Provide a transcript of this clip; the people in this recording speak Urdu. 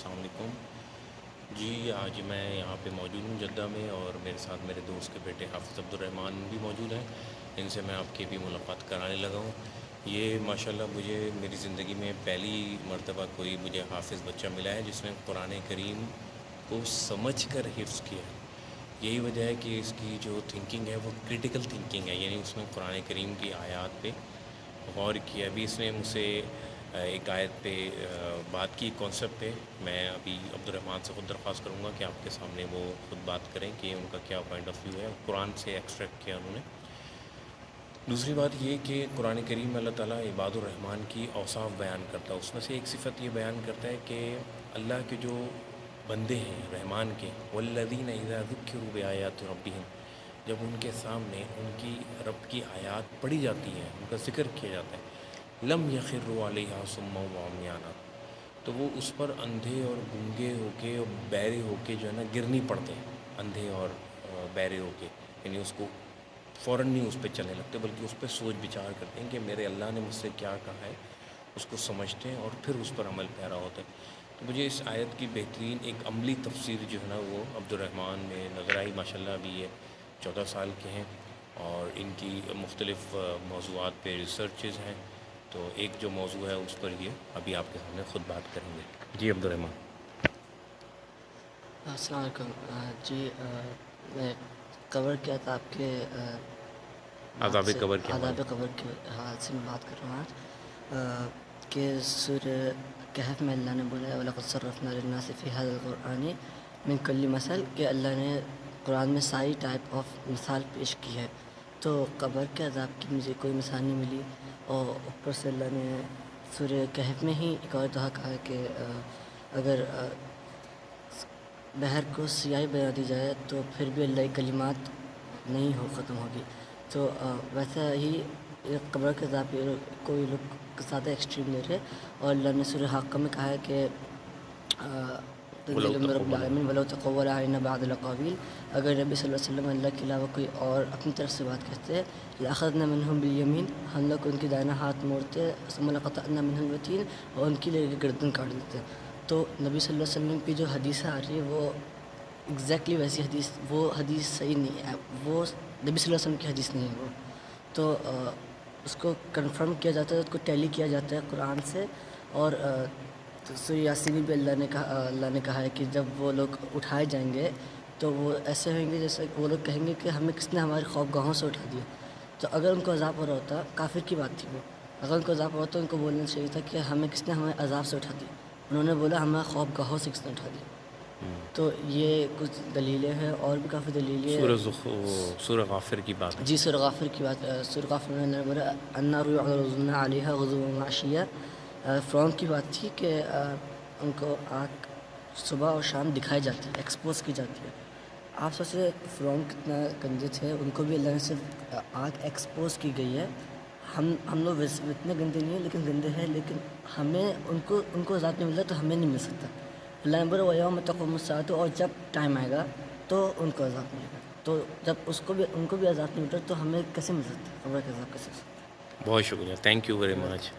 السلام علیکم جی، آج میں یہاں پہ موجود ہوں جدہ میں، اور میرے ساتھ میرے دوست کے بیٹے حافظ عبدالرحمن بھی موجود ہیں۔ ان سے میں آپ کی بھی ملاقات کرانے لگا ہوں۔ یہ ماشاءاللہ مجھے میری زندگی میں پہلی مرتبہ کوئی مجھے حافظ بچہ ملا ہے جس نے قرآن کریم کو سمجھ کر حفظ کیا ہے۔ یہی وجہ ہے کہ اس کی جو تھنکنگ ہے وہ کریٹیکل تھنکنگ ہے، یعنی اس نے قرآن کریم کی آیات پہ غور کیا۔ ابھی اس نے مجھ سے ایک آیت پہ بات کی، کانسیپٹ پہ۔ میں ابھی عبدالرحمن سے خود درخواست کروں گا کہ آپ کے سامنے وہ خود بات کریں کہ ان کا کیا پوائنٹ آف ویو ہے، قرآن سے ایکسٹریکٹ کیا انہوں نے۔ دوسری بات یہ کہ قرآن کریم میں اللہ تعالیٰ عباد الرحمن کی اوصاف بیان کرتا ہے، اس میں سے ایک صفت یہ بیان کرتا ہے کہ اللہ کے جو بندے ہیں رحمان کے، والذین اذا ذکروا بآیات ربہم، جب ان کے سامنے ان کی رب کی آیات پڑھی جاتی ہیں، ان کا ذکر کیا جاتا ہے، لم یخروا علیہا صما وعمیانا، تو وہ اس پر اندھے اور گنگے ہو کے اور بہرے ہو کے جو ہے نا گر نہیں پڑتے ہیں، اندھے اور بہرے ہو کے، یعنی اس کو فوراً نہیں اس پہ چلنے لگتے، بلکہ اس پہ سوچ بچار کرتے ہیں کہ میرے اللہ نے مجھ سے کیا کہا ہے، اس کو سمجھتے ہیں اور پھر اس پر عمل پیرا ہوتا ہے۔ تو مجھے اس آیت کی بہترین ایک عملی تفسیر جو ہے نا وہ عبدالرحمن میں نظر آئی۔ ماشاءاللہ ابھی یہ 14 سال کے ہیں اور ان کی مختلف موضوعات پہ ریسرچز ہیں، تو ایک جو موضوع ہے اس پر یہ ابھی آپ کے سامنے خود بات کریں گے۔ جی عبدالرحمن۔ السلام علیکم۔ جی میں کور کیا تھا آپ کے عذاب قبر کے حوالے آداب قبر کے حوالے سے میں بات کر رہا ہوں آج کہ سورہ کہف میں اللہ نے بولا وَلَقَدْ صَرَّفْنَا لِلنَّاسِ فِي هَذَا الْقُرْآنِ مِنْ كُلِّ مَثَلٍ، کہ اللہ نے قرآن میں ساری ٹائپ آف مثال پیش کی ہے، تو قبر کے عذاب کی مجھے کوئی مثال نہیں ملی۔ اور اوپر سے اللہ نے سورہ کہف میں ہی ایک اور دعا کہا ہے کہ اگر بحر کو سیاہی بنا دی جائے تو پھر بھی اللہ کی کلمات نہیں ختم ہوگی۔ تو ویسا ہی قبر کے عذاب پہ کوئی لوگ زیادہ ایکسٹریم لے رہے، اور اللہ نے سورہ حاقہ میں کہا ہے کہ تنزیل من رب العالمین ولو تقول علینا بعض الاقاویل، اگر نبی صلی اللہ علیہ وسلم اللہ کے علاوہ کوئی اور اپنی طرف سے بات کرتے ہیں، لأخذنا منہم بالیمین، ہم لوگ ان کی دائنا ہاتھ موڑتے، ثم لقطعنا منہ الوتین، اور ان کی گردن کاٹ دیتے۔ تو نبی صلی اللہ علیہ وسلم کی جو حدیثیں آ رہی ہے وہ ایگزیکٹلی ویسی حدیث، وہ حدیث صحیح نہیں ہے، وہ نبی صلی اللہ علیہ وسلم کی حدیث نہیں ہے وہ، تو اس کو کنفرم کیا جاتا ہے، اس کو ٹیلی کیا جاتا ہے قرآن سے۔ اور سورہ یاسین بھی اللہ نے کہا ہے کہ جب وہ لوگ اٹھائے جائیں گے تو وہ ایسے ہوئیں گے جیسے وہ لوگ کہیں گے کہ ہمیں کس نے ہماری خوابگاہوں سے اٹھا دیا۔ تو اگر ان کو عذاب ہو رہا ہوتا، کافر کی بات تھی وہ، اگر ان کو عذاب ہو رہا تو ان کو بولنا چاہیے تھا کہ ہمیں کس نے ہمارے عذاب سے اٹھا دیا، انہوں نے بولا ہمارے خوابگاہوں سے کس نے اٹھا دیا۔ تو یہ کچھ دلیلیں ہیں، اور بھی کافی دلیلیں۔ سورہ غافر کی بات ہے۔ جی سورہ غافر کی بات، سورہ غافر میں نے بولا النار یعرضون علیہا غدوا وعشیا، فرعون کی بات تھی کہ ان کو آگ صبح اور شام دکھائی جاتی ہے، ایکسپوز کی جاتی ہے۔ آپ سوچ رہے فرعون کتنا گندے تھے، ان کو بھی اللہ نے صرف آگ ایکسپوز کی گئی ہے۔ ہم لوگ ویسے اتنے گندے نہیں ہیں لیکن گندے ہیں، لیکن ہمیں ان کو عذاب نہیں ملتا تو ہمیں نہیں مل سکتا۔ اللہ نے بولا وَيَوْمَ تَقُومُ السَّاعَةُ، اور جب ٹائم آئے گا تو ان کو عذاب ملے گا۔ تو جب ان کو بھی عذاب نہیں ملتا تو ہمیں کیسے مل سکتا ہے، قبر کا عذاب کیسے مل سکتا ہے؟ بہت شکریہ، تھینک یو ویری مچ۔